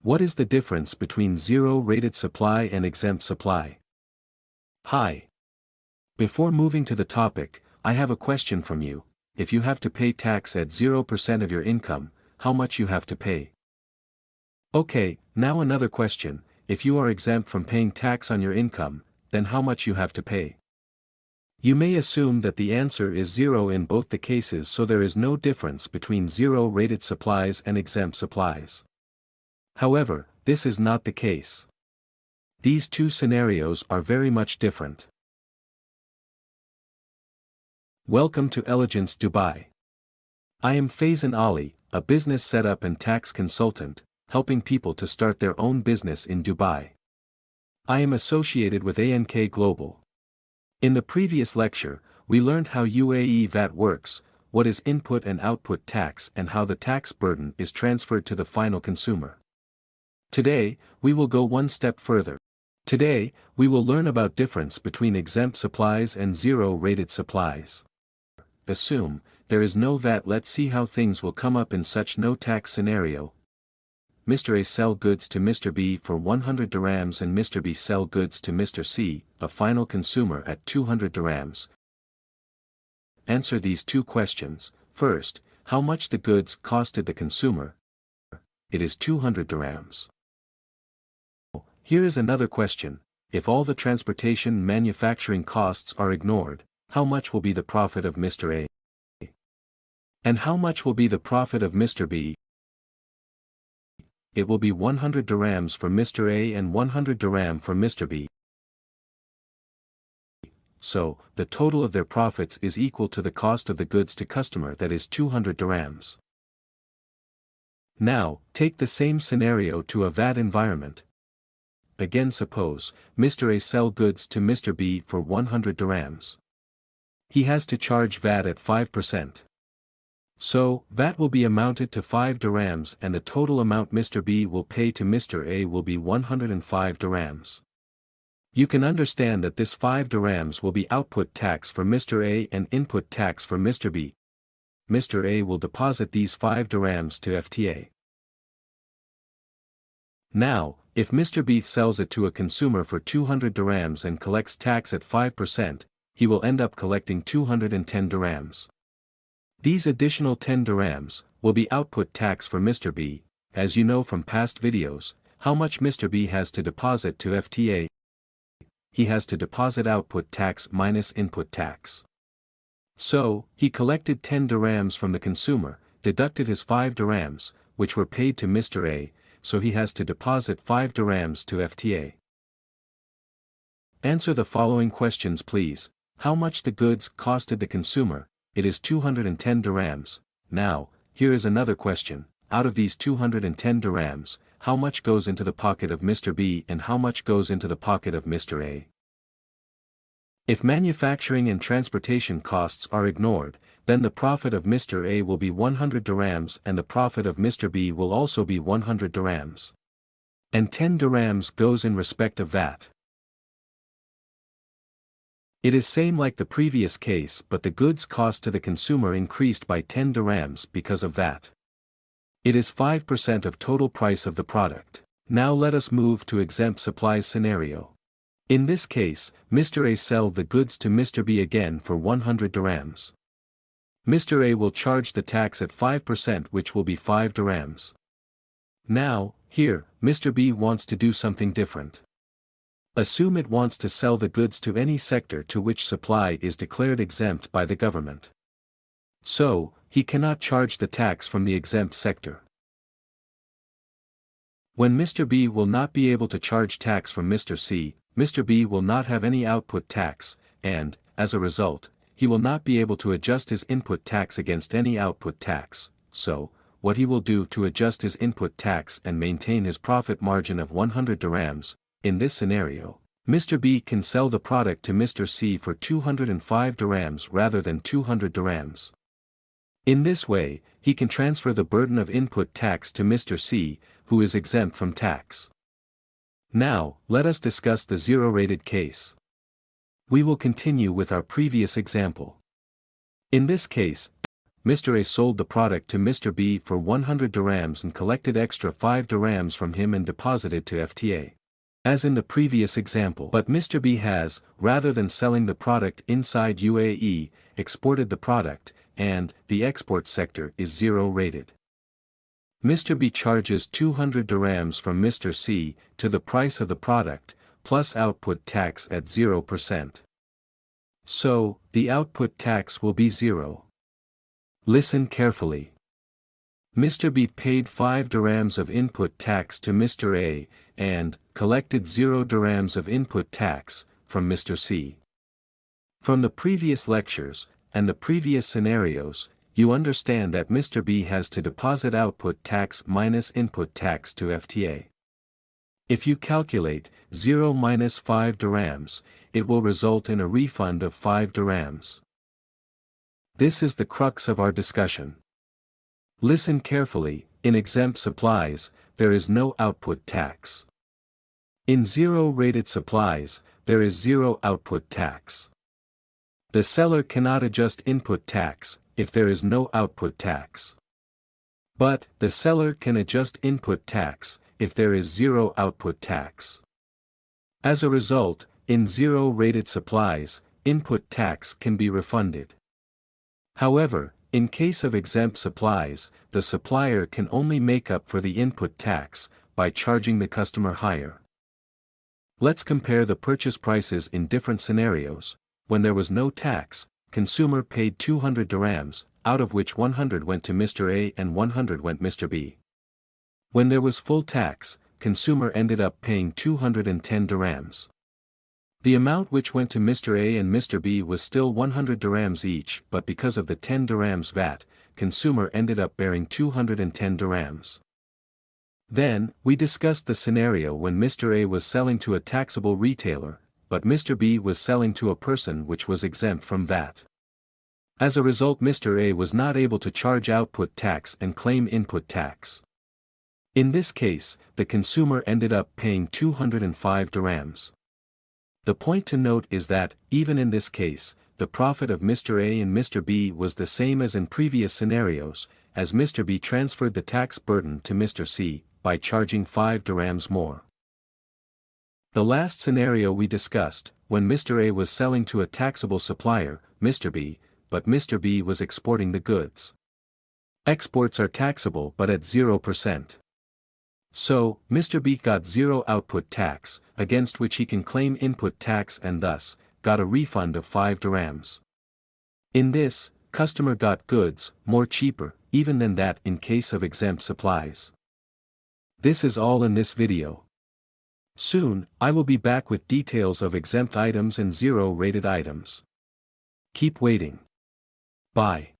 What is the difference between zero-rated supply and exempt supply? Hi. Before moving to the topic, I have a question from you. If you have to pay tax at 0% of your income, how much you have to pay? Okay, now another question. If you are exempt from paying tax on your income, then how much you have to pay? You may assume that the answer is 0 in both the cases, so there is no difference between zero-rated supplies and exempt supplies. However, this is not the case. These two scenarios are very much different. Welcome to Exempt Dubai. I am Faizan Ali, a business setup and tax consultant, helping people to start their own business in Dubai. I am associated with ANK Global. In the previous lecture, we learned how UAE VAT works, what is input and output tax, and how the tax burden is transferred to the final consumer. Today, we will go one step further. Today, we will learn about difference between exempt supplies and zero-rated supplies. Assume there is no VAT. Let's see how things will come up in such no tax scenario. Mr. A sell goods to Mr. B for 100 dirhams and Mr. B sell goods to Mr. C, a final consumer, at 200 dirhams. Answer these two questions. First, how much the goods costed the consumer? It is 200 dirhams. Here is another question. If all the transportation manufacturing costs are ignored, how much will be the profit of Mr. A? And how much will be the profit of Mr. B? It will be 100 dirhams for Mr. A and 100 dirham for Mr. B. So, the total of their profits is equal to the cost of the goods to customer, that is 200 dirhams. Now, take the same scenario to a VAT environment. Again, suppose Mr. A sell goods to Mr. B for 100 dirhams. He has to charge VAT at 5%. So, VAT will be amounted to 5 dirhams and the total amount Mr. B will pay to Mr. A will be 105 dirhams. You can understand that this 5 dirhams will be output tax for Mr. A and input tax for Mr. B. Mr. A will deposit these 5 dirhams to FTA. Now, if Mr. B sells it to a consumer for 200 dirhams and collects tax at 5%, he will end up collecting 210 dirhams. These additional 10 dirhams will be output tax for Mr. B. As you know from past videos, how much Mr. B has to deposit to FTA? He has to deposit output tax minus input tax. So, he collected 10 dirhams from the consumer, deducted his 5 dirhams, which were paid to Mr. A, so he has to deposit 5 dirhams to FTA. Answer the following questions, please. How much the goods costed the consumer? It is 210 dirhams. Now, here is another question. Out of these 210 dirhams, how much goes into the pocket of Mr. B and how much goes into the pocket of Mr. A? If manufacturing and transportation costs are ignored, then the profit of Mr. A will be 100 dirhams and the profit of Mr. B will also be 100 dirhams. And 10 dirhams goes in respect of VAT. It is same like the previous case, but the goods cost to the consumer increased by 10 dirhams because of that. It is 5% of total price of the product. Now let us move to exempt supplies scenario. In this case, Mr. A sell the goods to Mr. B again for 100 dirhams. Mr. A will charge the tax at 5%, which will be 5 dirhams. Now, here, Mr. B wants to do something different. Assume it wants to sell the goods to any sector to which supply is declared exempt by the government. So, he cannot charge the tax from the exempt sector. When Mr. B will not be able to charge tax from Mr. C, Mr. B will not have any output tax, and, as a result, he will not be able to adjust his input tax against any output tax. So, what he will do to adjust his input tax and maintain his profit margin of 100 dirhams, in this scenario, Mr. B can sell the product to Mr. C for 205 dirhams rather than 200 dirhams. In this way, he can transfer the burden of input tax to Mr. C, who is exempt from tax. Now, let us discuss the zero-rated case. We will continue with our previous example. In this case, Mr. A sold the product to Mr. B for 100 dirhams and collected extra 5 dirhams from him and deposited to FTA. As in the previous example. But Mr. B has, rather than selling the product inside UAE, exported the product, and the export sector is 0 rated. Mr. B charges 200 dirhams from Mr. C to the price of the product, plus output tax at 0%. So, the output tax will be 0. Listen carefully. Mr. B paid 5 dirhams of input tax to Mr. A, and collected 0 dirhams of input tax from Mr. C. From the previous lectures, and the previous scenarios, you understand that Mr. B has to deposit output tax minus input tax to FTA. If you calculate 0 minus 5 dirhams, it will result in a refund of 5 dirhams. This is the crux of our discussion. Listen carefully, in exempt supplies, there is no output tax. In 0-rated supplies, there is 0 output tax. The seller cannot adjust input tax, if there is no output tax. But, the seller can adjust input tax, if there is 0 output tax. As a result, in 0-rated supplies, input tax can be refunded. However, in case of exempt supplies, the supplier can only make up for the input tax, by charging the customer higher. Let's compare the purchase prices in different scenarios. When there was no tax, consumer paid 200 dirhams, out of which 100 went to Mr. A and 100 went Mr. B. When there was full tax, consumer ended up paying 210 dirhams. The amount which went to Mr. A and Mr. B was still 100 dirhams each, but because of the 10 dirhams VAT, consumer ended up bearing 210 dirhams. Then, we discussed the scenario when Mr. A was selling to a taxable retailer, but Mr. B was selling to a person which was exempt from VAT. As a result, Mr. A was not able to charge output tax and claim input tax. In this case, the consumer ended up paying 205 dirhams. The point to note is that, even in this case, the profit of Mr. A and Mr. B was the same as in previous scenarios, as Mr. B transferred the tax burden to Mr. C, by charging 5 dirhams more. The last scenario we discussed, when Mr. A was selling to a taxable supplier, Mr. B, but Mr. B was exporting the goods. Exports are taxable but at 0%. So, Mr. B got 0 output tax, against which he can claim input tax and thus, got a refund of 5 dirhams. In this, customer got goods, more cheaper, even than that in case of exempt supplies. This is all in this video. Soon, I will be back with details of exempt items and 0-rated items. Keep waiting. Bye.